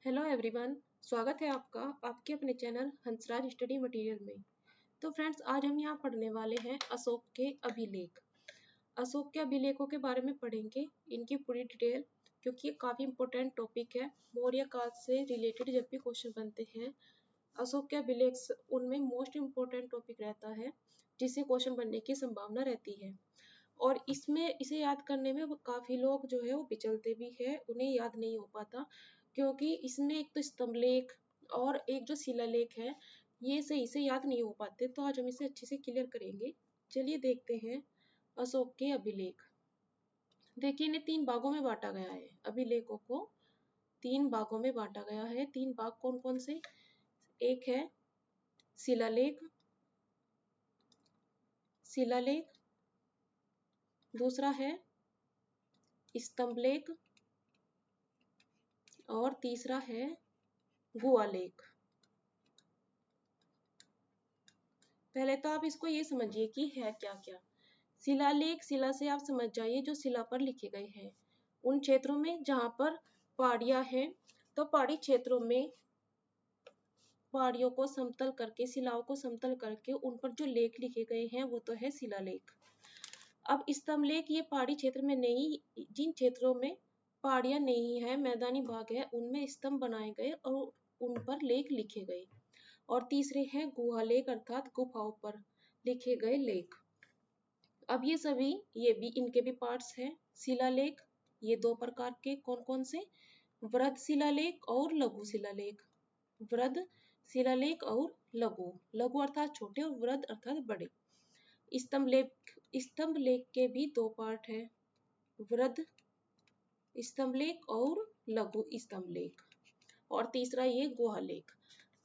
Hello everyone, स्वागत है आपका आपके अपने चैनल हंसराज स्टडी मटेरियल में। तो फ्रेंड्स, आज हम यहाँ पढ़ने वाले हैं अशोक के अभिलेख। अशोक के अभिलेखों के बारे में पढ़ेंगे, इनकी पूरी डिटेल, क्योंकि ये काफ़ी इंपॉर्टेंट टॉपिक है। मौर्य काल से रिलेटेड जब भी क्वेश्चन बनते हैं अशोक के अभिलेख, उनमें मोस्ट इम्पोर्टेंट टॉपिक रहता है जिससे क्वेश्चन बनने की संभावना रहती है। और इसमें इसे याद करने में काफ़ी लोग जो है वो पिछलते भी है, उन्हें याद नहीं हो पाता, क्योंकि इसमें एक तो स्तंभलेख और एक जो शिलालेख है, ये सही से याद नहीं हो पाते। तो आज हम इसे अच्छे से क्लियर करेंगे। चलिए देखते हैं अशोक के अभिलेख। देखिए, इन्हें 3 भागों में बांटा गया है। अभिलेखों को 3 भागों में बांटा गया है। 3 भाग कौन कौन से? एक है शिलालेख, शिलालेख, दूसरा है स्तंभलेख और तीसरा है गुहालेख। पहले तो आप इसको ये समझिए कि है क्या क्या। शिलालेख, शिला से आप समझ जाइए जो शिला पर लिखे गए हैं। उन क्षेत्रों में जहाँ पर पहाड़ियाँ हैं, तो पहाड़ी क्षेत्रों में पहाड़ियों को समतल करके, शिलाओं को समतल करके उन पर जो लेख लिखे गए हैं वो तो है शिलालेख। अब स्तंभलेख ये पहाड़ी क्षेत्र में नहीं, जिन क्षेत्रों में पहाड़ियाँ नहीं है, मैदानी भाग है, उनमें स्तंभ बनाए गए और उन पर लेख लिखे गए। और तीसरे हैं गुहालेख, अर्थात गुफाओं पर लिखे गए लेख। अब ये सभी, ये भी, इनके भी पार्ट्स हैं। शिलालेख ये 2 प्रकार के, कौन कौन से? वृहद शिलालेख और लघु शिलालेख। वृहद शिलालेख और लघु, लघु अर्थात छोटे और वृहद अर्थात बड़े। स्तंभलेख के भी 2 पार्ट हैं, वृहद स्तंभलेख और लघु स्तंभलेख। और तीसरा ये गुहालेख।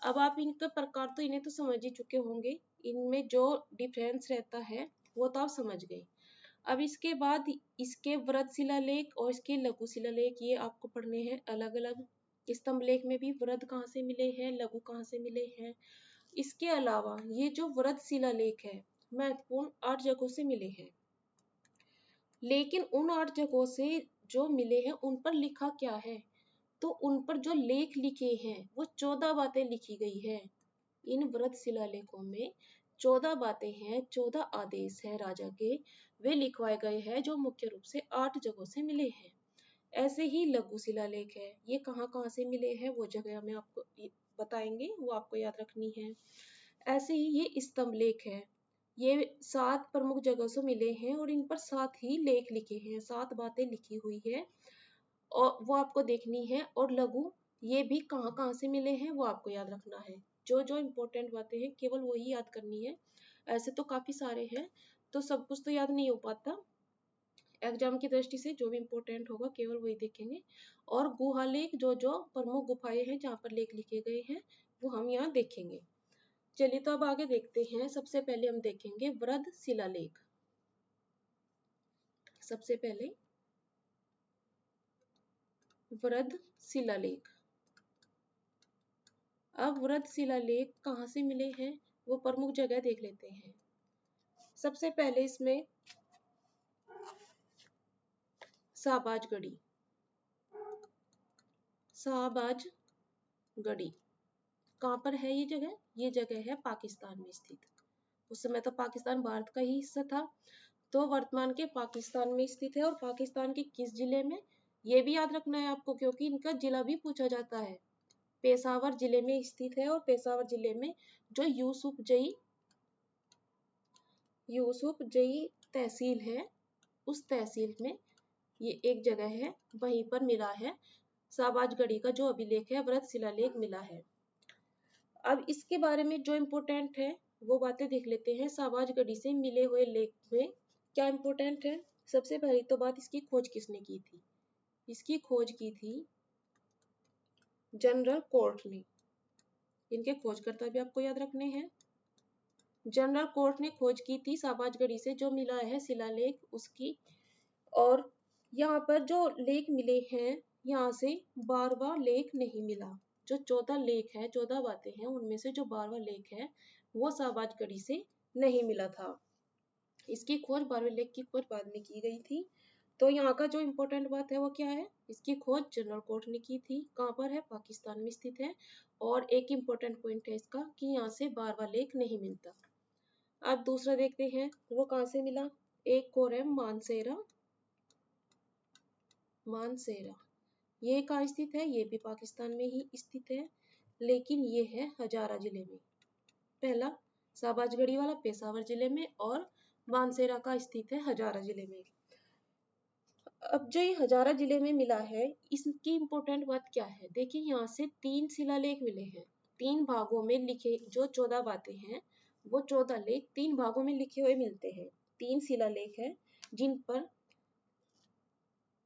अब आप इनका प्रकार तो इन्हें तो समझ ही चुके होंगे, इनमें जो डिफरेंस रहता है वो तो आप समझ गए। अब इसके बाद इसके वृहद शिलालेख और इसके लघु शिलालेख ये आपको पढ़ने हैं अलग अलग। स्तंभलेख में भी वृहद कहाँ से मिले हैं, लघु कहाँ से मिले हैं। इसके अलावा ये जो वृहद शिलालेख है, महत्वपूर्ण 8 जगहों से मिले हैं। लेकिन उन 8 जगहों से जो मिले हैं उन पर लिखा क्या है? तो उन पर जो लेख लिखे हैं वो 14 बातें लिखी गई है। इन वृहद शिलालेखों में 14 बातें हैं, 14 आदेश हैं राजा के, वे लिखवाए गए हैं जो मुख्य रूप से 8 जगहों से मिले हैं। ऐसे ही लघु शिलालेख है, ये कहाँ कहाँ से मिले हैं वो जगह हमें आपको बताएंगे, वो आपको याद रखनी है। ऐसे ही ये स्तंभलेख है, ये 7 प्रमुख जगहों से मिले हैं और इन पर 7 ही लेख लिखे हैं, 7 बातें लिखी हुई है और वो आपको देखनी है। और लघु, ये भी कहाँ कहाँ से मिले हैं वो आपको याद रखना है। जो जो इम्पोर्टेंट बातें हैं केवल वही याद करनी है। ऐसे तो काफी सारे हैं, तो सब कुछ तो याद नहीं हो पाता। एग्जाम की दृष्टि से जो भी इम्पोर्टेंट होगा केवल वही देखेंगे। और गुहालेख, जो जो प्रमुख गुफाएं हैं जहाँ पर लेख लिखे गए हैं वो हम यहाँ देखेंगे। चलिए तो अब आगे देखते हैं। सबसे पहले हम देखेंगे वृहद शिलालेख। सबसे पहले वृहद शिलालेख। अब वृहद शिलालेख कहाँ से मिले हैं वो प्रमुख जगह देख लेते हैं। सबसे पहले इसमें शाहबाजगढ़ी, शाहबाजगढ़ी कहाँ पर है ये जगह? ये जगह है पाकिस्तान में स्थित। उस समय तो पाकिस्तान भारत का ही हिस्सा था, तो वर्तमान के पाकिस्तान में स्थित है। और पाकिस्तान के किस जिले में, ये भी याद रखना है आपको, क्योंकि इनका जिला भी पूछा जाता है। पेशावर जिले में स्थित है और पेशावर जिले में जो यूसुफजई तहसील है, उस तहसील में ये एक जगह है, वहीं पर मिला है शाहबाजगढ़ी का जो अभिलेख है, वृहद शिलालेख मिला है। अब इसके बारे में जो इम्पोर्टेंट है वो बातें देख लेते हैं। शाहबाजगढ़ी से मिले हुए लेख में क्या इम्पोर्टेंट है? सबसे पहली तो बात, इसकी खोज किसने की थी? इसकी खोज की थी जनरल कोर्ट ने। इनके खोजकर्ता भी आपको याद रखने हैं। जनरल कोर्ट ने खोज की थी शाहबाजगढ़ी से जो मिला है शिलालेख उसकी। और यहाँ पर जो लेख मिले हैं, यहाँ से 12वां लेख नहीं मिला। जो 14 लेख है, 14 बातें हैं, उनमें से जो 12वां लेख है वो शाहबाजगढ़ी से नहीं मिला था। इसकी खोज, 12वें लेख की खोज बाद में की गई थी। तो यहाँ का जो इम्पोर्टेंट बात है वो क्या है, इसकी खोज जनरल कोर्ट ने की थी। कहाँ पर है, पाकिस्तान में स्थित है। और एक इम्पोर्टेंट पॉइंट है इसका कि यहाँ से बारवा लेक नहीं मिलता। अब दूसरा देखते हैं वो कहाँ से मिला। एक और है मानसेरा। मानसेरा ये कहाँ स्थित है, ये भी पाकिस्तान में ही स्थित है, लेकिन ये है हजारा जिले में। पहला शाहबाजगढ़ी वाला पेशावर जिले में और मानसेरा का स्थित है हजारा जिले में। अब जो ये हजारा जिले में मिला है, इसकी इम्पोर्टेंट बात क्या है, देखिए यहाँ से 3 शिलालेख मिले हैं। 3 भागों में लिखे, जो 14 बातें हैं वो 14 लेख 3 भागों में लिखे हुए मिलते हैं। 3 शिलालेख है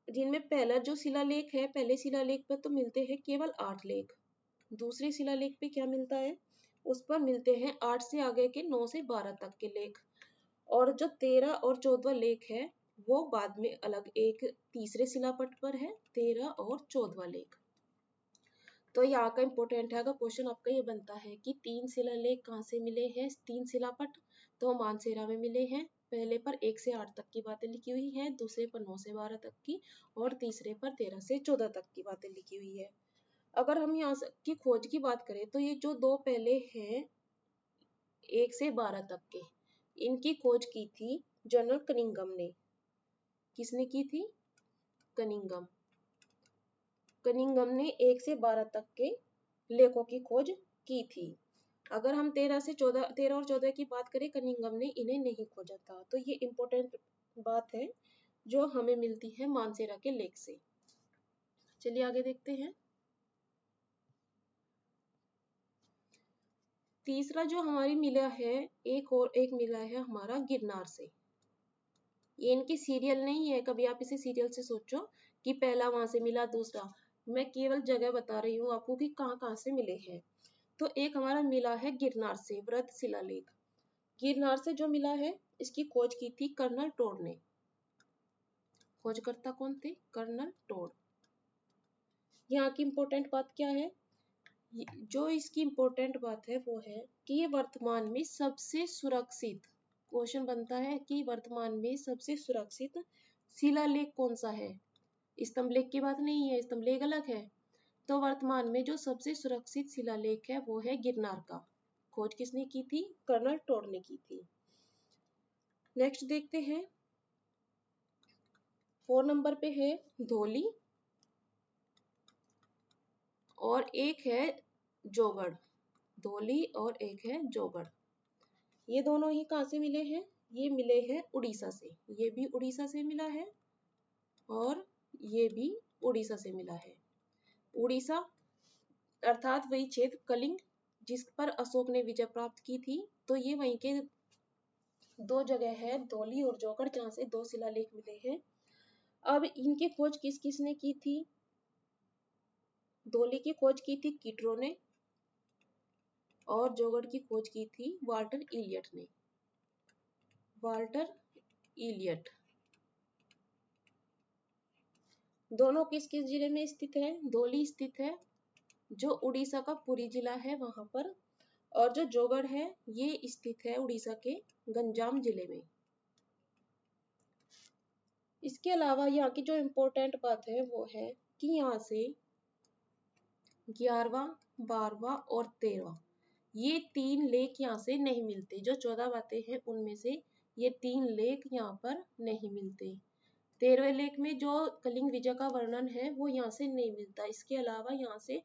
जिनमें पहला जो शिलालेख है, पहले शिलालेख पर तो मिलते हैं केवल 8 लेख। दूसरे शिलालेख पे क्या मिलता है, उस पर मिलते हैं 8 से आगे के 9 से 12 तक के लेख। और जो 13 और 14 लेख है वो बाद में अलग एक तीसरे शिलापट पर है, 13 और 14 लेख। तो यहाँ का इम्पोर्टेंट है, अगर क्वेश्चन आपका ये बनता है कि 3 शिलालेख कहाँ से मिले हैं, 3 शिलापट, तो मानसेरा में मिले हैं। पहले पर 1 से 8 तक की बातें लिखी हुई है, दूसरे पर 9 से 12 तक की, और तीसरे पर 13 से 14 तक की बातें लिखी हुई है। अगर हम यहाँ की खोज की बात करें तो ये जो दो पहले हैं 1 से 12 तक के, इनकी खोज की थी जनरल कनिंघम ने। किसने की थी, कनिंघम। कनिंघम ने 1 से 12 तक के लेखों की खोज की थी। अगर हम 13 और 14 की बात करें, कनिंघम ने इन्हें नहीं खोजा था। तो ये इम्पोर्टेंट बात है जो हमें मिलती है मानसेरा के लेख से। चलिए आगे देखते हैं। तीसरा जो हमारी मिला है, एक मिला है हमारा गिरनार से। ये इनकी सीरियल नहीं है, कभी आप इसे सीरियल से सोचो कि पहला वहां से मिला दूसरा। मैं केवल जगह बता रही हूँ आपको कि कहाँ कहाँ से मिले हैं। तो एक हमारा मिला है गिरनार से वृहद शिलालेख। गिरनार से जो मिला है, इसकी खोज की थी कर्नल टोड ने। खोजकर्ता कौन थे, कर्नल टोड। यहाँ की इम्पोर्टेंट बात क्या है, जो इसकी इम्पोर्टेंट बात है वो है कि ये वर्तमान में सबसे सुरक्षित, क्वेश्चन बनता है कि वर्तमान में सबसे सुरक्षित शिलालेख कौन सा है। स्तंभलेख की बात नहीं है, स्तंभलेख अलग है। तो वर्तमान में जो सबसे सुरक्षित शिलालेख है वो है गिरनार का। खोज किसने की थी, कर्नल टोड ने की थी। नेक्स्ट देखते हैं, 4 नंबर पे है धौली और एक है जोगढ़। धौली और एक है जोगढ़। ये दोनों ही कहाँ से मिले हैं, ये मिले हैं उड़ीसा से। ये भी उड़ीसा से मिला है और ये भी उड़ीसा से मिला है। उड़ीसा अर्थात वही क्षेत्र कलिंग जिस पर अशोक ने विजय प्राप्त की थी। तो ये वहीं के दो जगह है, धौली और जोगढ़, जहाँ से 2 शिलालेख मिले हैं। अब इनकी खोज किस किस ने की थी, धौली की खोज की थी किटरो ने और जोगढ़ की खोज की थी वाल्टर इलियट ने। Walter Elliot. दोनों किस किस जिले में स्थित है, धौली स्थित है जो उड़ीसा का पुरी जिला है वहां पर, और जो जोगढ़ है ये स्थित है उड़ीसा के गंजाम जिले में। इसके अलावा यहाँ की जो इम्पोर्टेंट बात है वो है कि यहाँ से 11वां 12वां और 13वां ये 3 लेख यहाँ से नहीं मिलते। जो 14 बातें हैं उनमें से ये 3 लेख यहाँ पर नहीं मिलते। 13वें लेख में जो कलिंग विजय का वर्णन है वो यहाँ से नहीं मिलता। इसके अलावा यहाँ से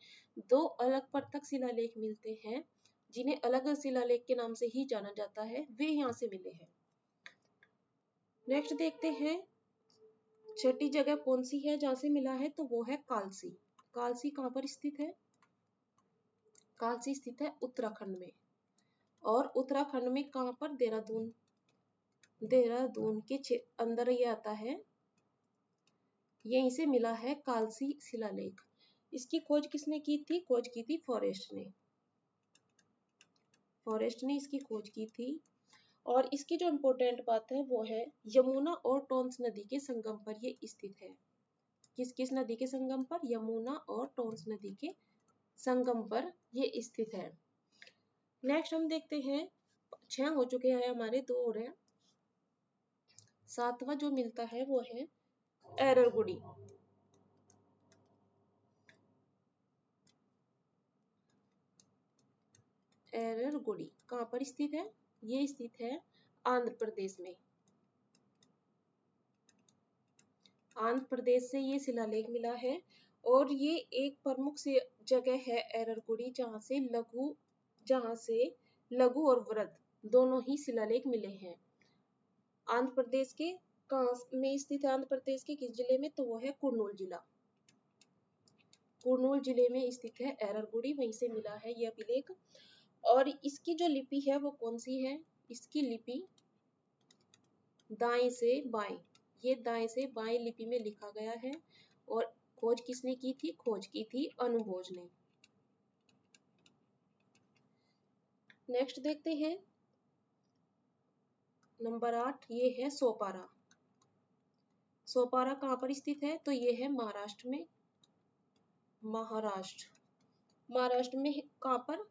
2 अलग प्रत्यक शिलालेख मिलते हैं जिन्हें अलग शिलालेख के नाम से ही जाना जाता है, वे यहाँ से मिले हैं। नेक्स्ट देखते हैं, छठी जगह कौन सी है जहाँ से मिला है, तो वो है कालसी। कालसी कहाँ पर स्थित है, कालसी स्थित है उत्तराखंड में। और उत्तराखंड में कहाँ पर, देहरादून। देहरादून के अंदर ये आता है, यहीं से मिला है कालसी शिलालेख। इसकी खोज किसने की थी, खोज की थी फॉरेस्ट ने। फॉरेस्ट ने इसकी खोज की थी। और इसकी जो इम्पोर्टेंट बात है वो है यमुना और टोंस नदी के संगम पर ये स्थित है। किस किस नदी के संगम पर, यमुना और टोंस नदी के संगम पर ये स्थित है। नेक्स्ट हम देखते हैं, 6 हो चुके हैं हमारे, 2 और हैं। 7वां जो मिलता है वो है एररगुडी। एररगुडी कहाँ पर स्थित है? ये स्थित है आंध्र प्रदेश में। आंध्र प्रदेश से ये शिलालेख मिला है और ये एक प्रमुख से जगह है एररगुडी, जहाँ से लघु और वृहद दोनों ही शिलालेख मिले हैं। आंध्र प्रदेश के कहाँ में स्थित है? आंध्र प्रदेश के किस जिले में? तो वो है कुर्नूल जिला। कुर्नूल जिले में स्थित है एररगुडी, वहीं से मिला है यह अभिलेख। और इसकी जो लिपि है वो कौन सी है? इसकी लिपि दाएं से बाएं, ये दाएं से बाएं लिपि में लिखा गया है। और खोज किसने की थी? खोज की थी अनुभोज ने। नेक्स्ट देखते हैं नंबर 8, ये है सोपारा। सोपारा कहाँ पर स्थित है? तो ये है महाराष्ट्र में। महाराष्ट्र में कहाँ पर?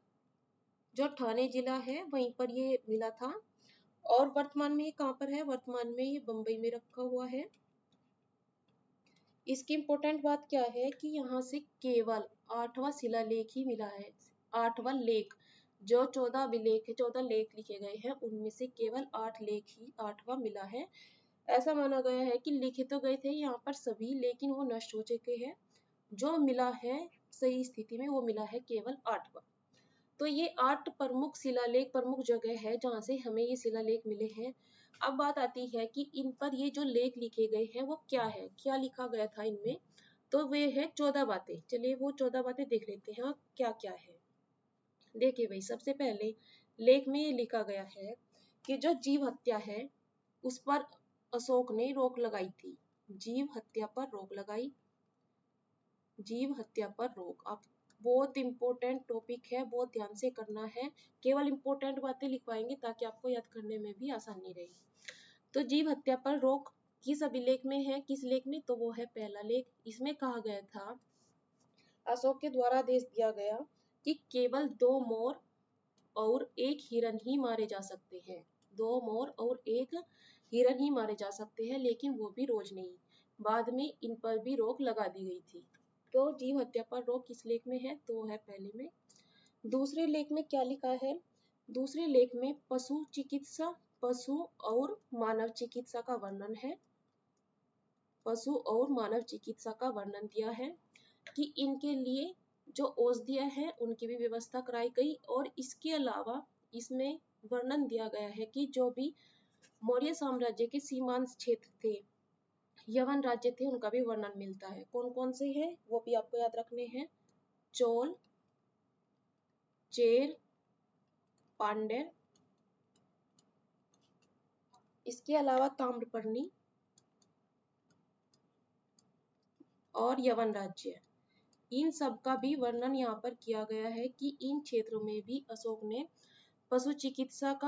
जो ठाणे जिला है वहीं पर ये मिला था। और वर्तमान में ये कहाँ पर है? वर्तमान में ये बंबई में रखा हुआ है। इसकी इम्पोर्टेंट बात क्या है कि यहाँ से केवल 8वां शिलालेख ही मिला है। 8वां लेख, जो 14 अभिलेख है, 14 लेख लिखे गए हैं, उनमें से केवल 8 लेख ही 8वां मिला है। ऐसा माना गया है कि लिखे तो गए थे यहाँ पर सभी, लेकिन वो नष्ट हो चुके हैं। जो मिला है सही स्थिति में वो मिला है केवल 8वां। तो ये 8 प्रमुख शिलालेख, प्रमुख जगह है जहाँ से हमें ये शिलालेख मिले हैं। अब बात आती है कि इन पर ये जो लेख लिखे गए हैं वो क्या है, क्या लिखा गया था इनमें? तो वे है 14 बातें। चलिए वो 14 बातें देख लेते हैं क्या क्या है। देखिए भाई, सबसे पहले लेख में ये लिखा गया है कि जो जीव हत्या है उस पर अशोक ने रोक लगाई थी। जीव हत्या पर रोक लगाई, जीव हत्या पर रोक। अब बहुत इंपॉर्टेंट टॉपिक है, बहुत ध्यान से करना है। केवल इंपॉर्टेंट बातें लिखवाएंगे ताकि आपको याद करने में भी आसानी रहे। तो जीव हत्या पर रोक किस अभिलेख में है? किस लेख में? तो वो है पहला लेख। इसमें कहा गया था, अशोक के द्वारा आदेश दिया गया कि केवल 2 मोर और 1 हिरन ही मारे जा सकते हैं। 2 मोर और 1 हिरन ही मारे जा सकते हैं, लेकिन वो भी रोज नहीं। बाद में इन पर भी रोक लगा दी गई थी। तो जीव हत्या पर रोक किस लेख में है? तो है पहले में। दूसरे लेख में क्या लिखा है? दूसरे लेख में पशु और मानव चिकित्सा का वर्णन है। पशु और मानव चिकित्सा का वर्णन दिया है कि इनके लिए जो औषधियाँ हैं उनकी भी व्यवस्था कराई गई। और इसके अलावा इसमें वर्णन दिया गया है कि जो भी मौर्य साम्राज्य के सीमांत क्षेत्र थे, यवन राज्य थे, उनका भी वर्णन मिलता है। कौन कौन से हैं वो भी आपको याद रखने हैं। चोल, चेर, पांड्य, इसके अलावा ताम्रपर्णी और यवन राज्य, इन सब का भी वर्णन यहाँ पर किया गया है कि इन क्षेत्रों में भी अशोक ने पशु चिकित्सा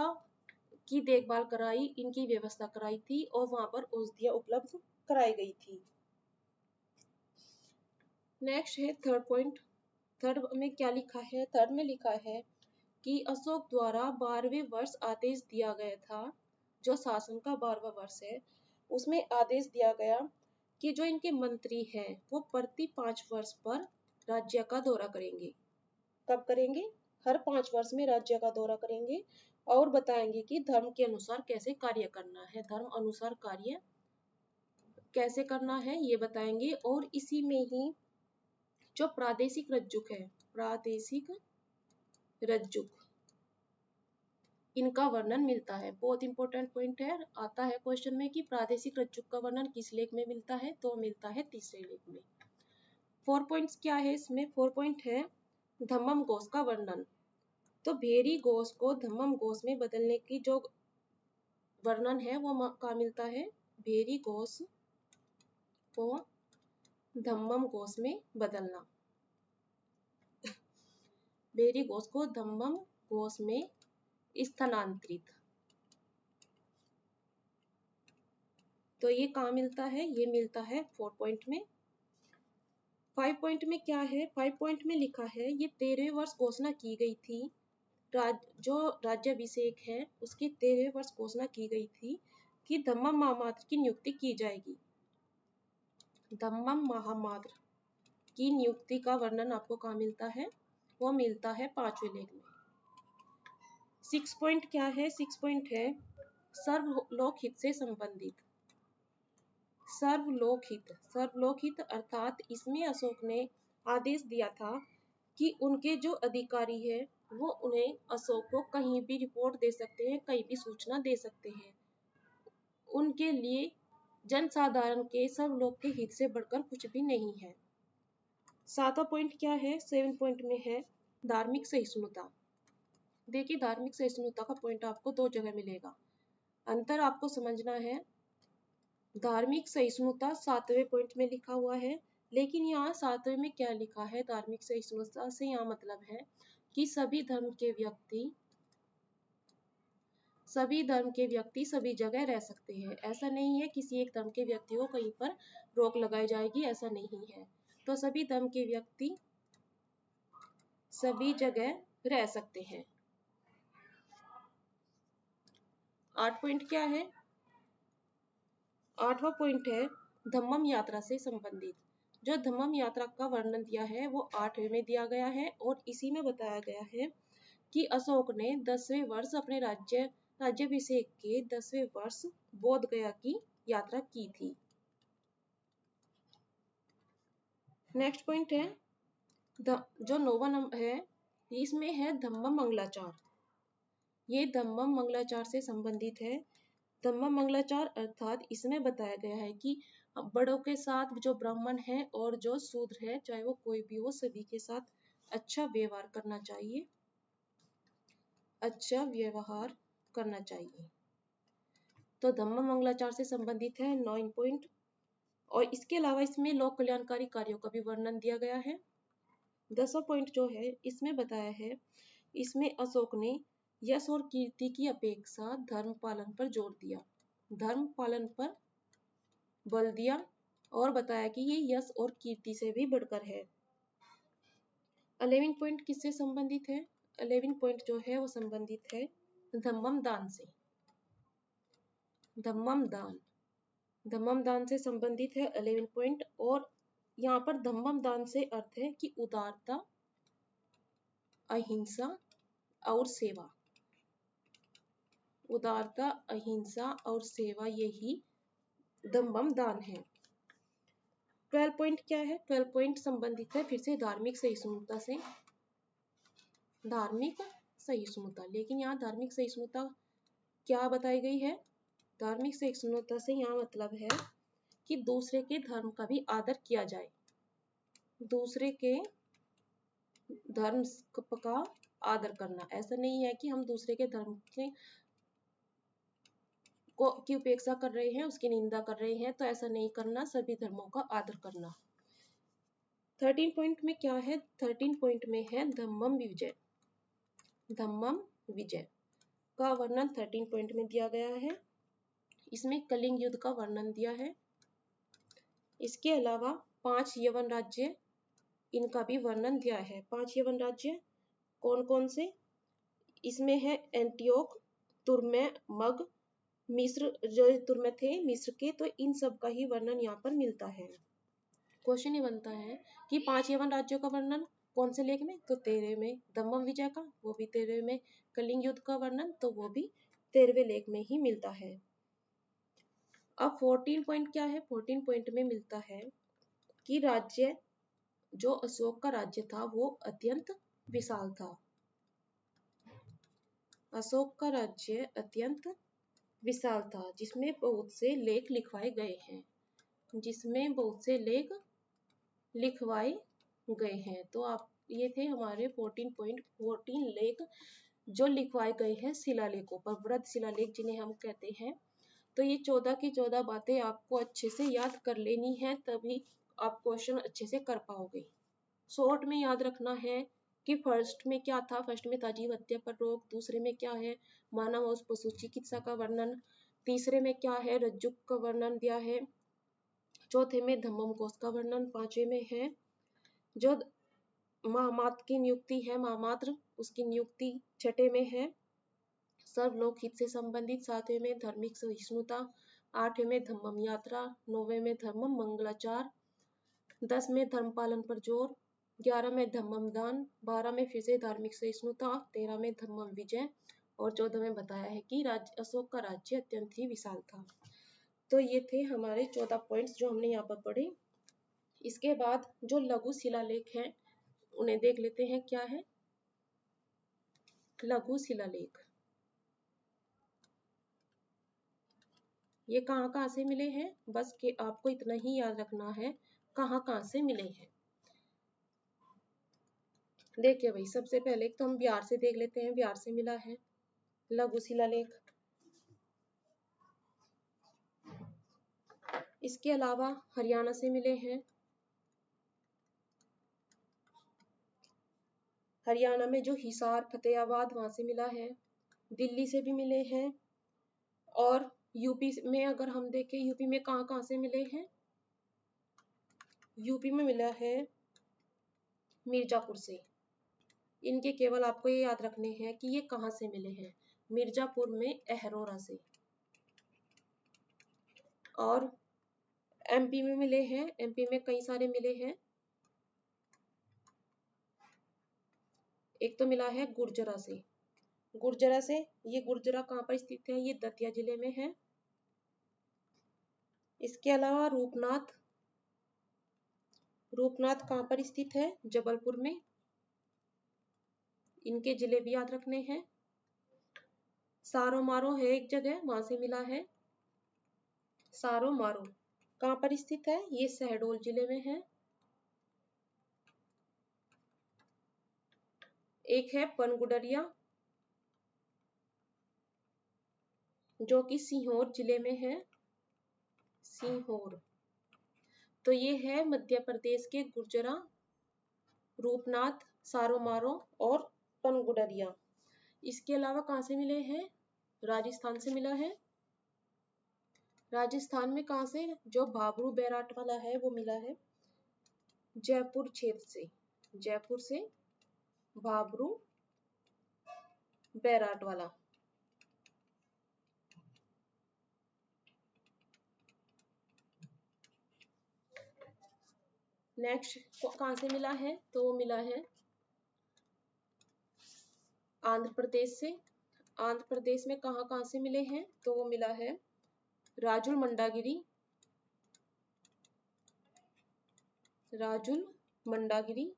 की देखभाल कराई, इनकी व्यवस्था कराई थी और वहां पर औषधियाँ उपलब्ध कराई गई थी। नेक्स्ट है थर्ड पॉइंट। थर्ड में क्या लिखा है? थर्ड में लिखा है कि अशोक द्वारा 12वें वर्ष आदेश दिया गया था। जो शासन का 12वां वर्ष है उसमें आदेश दिया गया कि जो इनके मंत्री हैं वो प्रति 5 वर्ष पर राज्य का दौरा करेंगे। कब करेंगे? हर 5 वर्ष में राज्य का दौरा करेंगे और बताएंगे कि धर्म के अनुसार कैसे कार्य करना है, धर्म अनुसार कार्य कैसे करना है ये बताएंगे। और इसी में ही जो प्रादेशिक रज्जुक है, प्रादेशिक रज्जुक, इनका वर्णन मिलता है। बहुत इंपॉर्टेंट पॉइंट है, आता है क्वेश्चन में कि प्रादेशिक रज्जुक का वर्णन किस लेख में मिलता है? तो मिलता है तीसरे लेख में। 4 पॉइंट्स क्या है इसमें? 4 पॉइंट है धम्मम घोष का वर्णन। तो भेरी घोष को धम्मम घोष में बदलने की जो वर्णन है वो कहाँ मिलता है? भेरी घोष को धम्मम घोष में बदलना, भेरी घोष को धम्मम घोष में स्थानांतरित। तो ये कहाँ मिलता है? ये मिलता है 4 पॉइंट में। 5 पॉइंट में क्या है? 5 पॉइंट में लिखा है ये 13वें वर्ष घोषणा की गई थी। जो राज्याभिषेक है उसकी 13वें वर्ष घोषणा की गई थी कि धम्मम महामात्र की नियुक्ति की जाएगी। धम्मम महामात्र की नियुक्ति का वर्णन आपको कहाँ मिलता है? वो मिलता है 5वें लेख में। 6 पॉइंट क्या है? 6 पॉइंट है सर्वलोक हित से संबंधित। सर्वलोक हित अर्थात इसमें अशोक ने आदेश दिया था कि उनके जो अधिकारी है वो उन्हें अशोक को कहीं भी रिपोर्ट दे सकते हैं, कहीं भी सूचना दे सकते हैं। उनके लिए जनसाधारण के सब लोग के हित से बढ़कर कुछ भी नहीं है। 7वां पॉइंट क्या है? 7 पॉइंट में है धार्मिक सहिष्णुता। देखिए, धार्मिक सहिष्णुता का पॉइंट आपको 2 जगह मिलेगा। अंतर आपको समझना है। धार्मिक सहिष्णुता 7वें पॉइंट में लिखा हुआ है, लेकिन यहाँ 7वें में क्या लिखा है? धार्मिक सहिष्णुता से यहाँ मतलब है कि सभी धर्म के व्यक्ति सभी जगह रह सकते हैं। ऐसा नहीं है किसी एक धर्म के व्यक्ति को कहीं पर रोक लगाई जाएगी, ऐसा नहीं है। तो सभी धर्म के व्यक्ति सभी जगह रह सकते हैं। 8 पॉइंट क्या है? 8वां पॉइंट है धम्मम यात्रा से संबंधित। जो धम्मम यात्रा का वर्णन दिया है वो 8वें में दिया गया है और इसी में बताया गया है कि अशोक ने 10वें वर्ष अपने राज्याभिषेक के 10वें वर्ष बोध गया की यात्रा की थी। नेक्स्ट पॉइंट है जो 9वां नंबर है, इसमें है धम्मम मंगलाचार। ये धम्मम मंगलाचार से संबंधित है। धम्मम मंगलाचार अर्थात इसमें बताया गया है कि बड़ों के साथ जो ब्राह्मण है और जो शूद्र है, चाहे वो कोई भी हो, सभी के साथ अच्छा व्यवहार करना चाहिए। अच्छा व्यवहार करना चाहिए। तो धम्मम मंगलाचार से संबंधित है 9 पॉइंट। और इसके अलावा इसमें लोक कल्याणकारी कार्यों का भी वर्णन दिया गया है। 10वां पॉइंट जो है इसमें बताया है, इसमें अशोक ने यश और कीर्ति की अपेक्षा धर्म पालन पर जोर दिया, धर्म पालन पर बल दिया और बताया कि ये यश और कीर्ति से भी बढ़कर है। 11 पॉइंट किससे संबंधित है? 11 पॉइंट जो है वो संबंधित है धम्मम दान से। धम्मम दान से संबंधित है 11 पॉइंट। और यहाँ पर धम्मम दान से अर्थ है कि उदारता, अहिंसा और सेवा। उदारता, अहिंसा और सेवा, यही धम्मम दान है। 12 पॉइंट क्या है? 12 पॉइंट संबंधित है फिर से धार्मिक सहिष्णुता से। धार्मिक सहिष्णुता, लेकिन यहाँ धार्मिक सहिष्णुता क्या बताई गई है? धार्मिक सहिष्णुता से यहाँ मतलब है कि दूसरे के धर्म का भी आदर किया जाए। दूसरे के धर्म का आदर करना, ऐसा नहीं है कि हम दूसरे के धर्म के की उपेक्षा कर रहे हैं, उसकी निंदा कर रहे हैं, तो ऐसा नहीं करना, सभी धर्मों का आदर करना। 13 पॉइंट में क्या है? 13 पॉइंट में है धम्मम विजय। धम्मम विजय का वर्णन 13 पॉइंट में दिया गया है। इसमें कलिंग युद्ध का वर्णन दिया है। इसके अलावा 5 यवन राज्य, इनका भी वर्णन दिया है। 5 यवन राज्य कौन कौन से? इसमें है एंटियोक, तुर्मे, मग, मिस्र, जो तुर्मे थे मिस्र के, तो इन सब का ही वर्णन यहाँ पर मिलता है। क्वेश्चन ये बनता है कि 5 यवन राज्यों का वर्णन कौन से लेख में? तो 13 में। धम्मम विजय का, वो भी 13 में। कलिंग युद्ध का वर्णन, तो वो भी 13वें लेख में ही मिलता है। अब 14 पॉइंट क्या है? 14 पॉइंट में मिलता है कि राज्य, जो अशोक का राज्य था वो अत्यंत विशाल था। अशोक का राज्य अत्यंत विशाल था, जिसमें बहुत से लेख लिखवाए गए हैं। जिसमें बहुत से लेख लिखवाए गए हैं। तो आप, ये थे हमारे 14 पॉइंट। 14 लेख जो लिखवाए गए हैं शिलालेखों पर, वृहद शिलालेख जिन्हें हम कहते हैं। तो ये 14 की 14 बातें आपको अच्छे से याद कर लेनी है, तभी आप क्वेश्चन अच्छे से कर पाओगे। शॉर्ट में याद रखना है कि फर्स्ट में क्या था? फर्स्ट में था जीव हत्या पर रोक। दूसरे में क्या है? मानव और पशु चिकित्सा का वर्णन। तीसरे में क्या है? रज्जुक का वर्णन दिया है। चौथे में धम्मम कोश का वर्णन। 5वें में है जो महामात्र की नियुक्ति है, महामात्र, उसकी नियुक्ति। 6ठे में है सर्वलोक हित से संबंधित। 7वें में धार्मिक सहिष्णुता। 8वें में धम्मम यात्रा, 9वें में धम्मम मंगलाचार, 10 में धर्म पालन पर जोर, 11 में धम्मम दान, 12 में फिर से धार्मिक सहिष्णुता, 13 में धम्मम विजय और 14 में बताया है कि अशोक का राज्य अत्यंत ही विशाल था। तो ये थे हमारे 14 पॉइंट्स जो हमने यहाँ पर पढ़े। इसके बाद जो लघु शिलालेख हैं उन्हें देख लेते हैं। क्या है लघु शिलालेख? ये कहाँ कहाँ से मिले हैं, बस कि आपको इतना ही याद रखना है कहाँ कहाँ से मिले हैं। देखिए भाई, सबसे पहले तो हम बिहार से देख लेते हैं, बिहार से मिला है लघु शिलालेख। इसके अलावा हरियाणा से मिले हैं, हरियाणा में जो हिसार फतेहाबाद वहां से मिला है। दिल्ली से भी मिले हैं। और यूपी में अगर हम देखें, यूपी में कहाँ कहाँ से मिले हैं? यूपी में मिला है मिर्जापुर से। इनके केवल आपको ये याद रखने हैं कि ये कहाँ से मिले हैं। मिर्जापुर में अहरोरा से। और एमपी में मिले हैं, एमपी में कई सारे मिले हैं। एक तो मिला है गुर्जरा से। गुर्जरा से, ये गुर्जरा कहाँ पर स्थित है? ये दतिया जिले में है। इसके अलावा रूपनाथ, रूपनाथ कहाँ पर स्थित है? जबलपुर में। इनके जिले भी याद रखने हैं। सारो मारो है एक जगह, वहां से मिला है। सारो मारो कहाँ पर स्थित है? ये शहडोल जिले में है। एक है पनगुडरिया जो कि सीहोर जिले में है। सीहोर। तो ये है मध्य प्रदेश के गुर्जरा, रूपनाथ, सारोमारो और पनगुडरिया। इसके अलावा कहाँ से मिले हैं? राजस्थान से मिला है। राजस्थान में कहाँ से? जो भाबरू बैराट वाला है वो मिला है जयपुर क्षेत्र से। जयपुर से भाबरू बैराट वाला। नेक्स्ट कहाँ से मिला है? तो वो मिला है आंध्र प्रदेश से। आंध्र प्रदेश में कहाँ कहाँ से मिले हैं? तो वो मिला है राजुल मंडागिरी, राजुल मंडागिरी,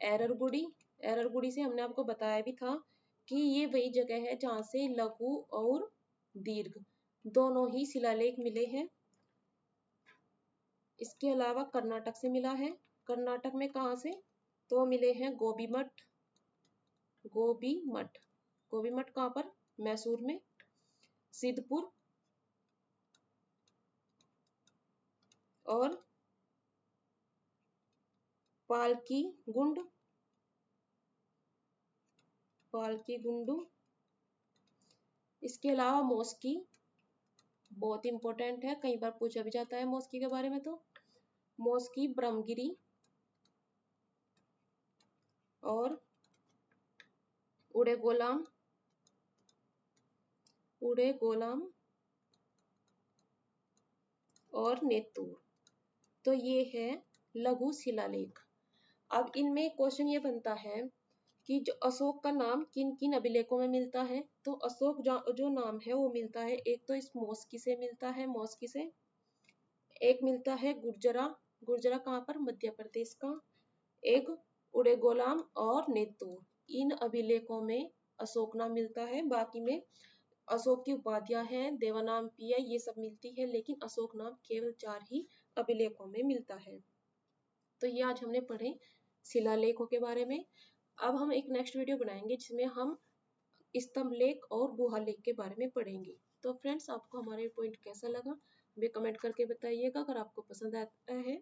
एररगुड़ी। एररगुड़ी से हमने आपको बताया भी था कि ये वही जगह है जहाँ से लघु और दीर्घ दोनों ही शिलालेख मिले हैं। इसके अलावा कर्नाटक से मिला है। कर्नाटक में कहाँ से? तो मिले हैं गोबी मठ। गोबी मठ, गोबी मठ कहाँ पर? मैसूर में। सिद्धपुर और पालकी गुंड, पालकी गुंडू। इसके अलावा मॉस्की, बहुत इंपॉर्टेंट है, कई बार पूछा भी जाता है मॉस्की के बारे में। तो मॉस्की ब्रह्मगिरी और उड़े गोलाम, उड़े गोलाम और नेतूर। तो ये है लघु शिलालेख। अब इनमें क्वेश्चन ये बनता है कि जो अशोक का नाम किन किन अभिलेखों में मिलता है? तो अशोक जो नाम है वो मिलता है, एक तो इस मॉस्की से मिलता है, मॉस्की से। एक मिलता है गुर्जरा, गुर्जरा कहाँ पर? मध्य प्रदेश का। एक उड़े गोलाम और नेतूर, इन अभिलेखों में अशोक नाम मिलता है। बाकी में अशोक की उपाधियां हैं, देवानाम पी है, ये सब मिलती है, लेकिन अशोक नाम केवल 4 ही अभिलेखों में मिलता है। तो ये आज हमने पढ़े शिलालेखों के बारे में। अब हम एक नेक्स्ट वीडियो बनाएंगे जिसमें हम स्तंभ लेख और गुहा लेख के बारे में पढ़ेंगे। तो फ्रेंड्स, आपको हमारे पॉइंट कैसा लगा हमें कमेंट करके बताइएगा। अगर आपको पसंद आता है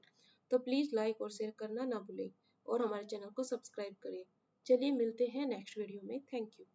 तो प्लीज़ लाइक और शेयर करना ना भूलें और हमारे चैनल को सब्सक्राइब करें। चलिए मिलते हैं नेक्स्ट वीडियो में। Thank you.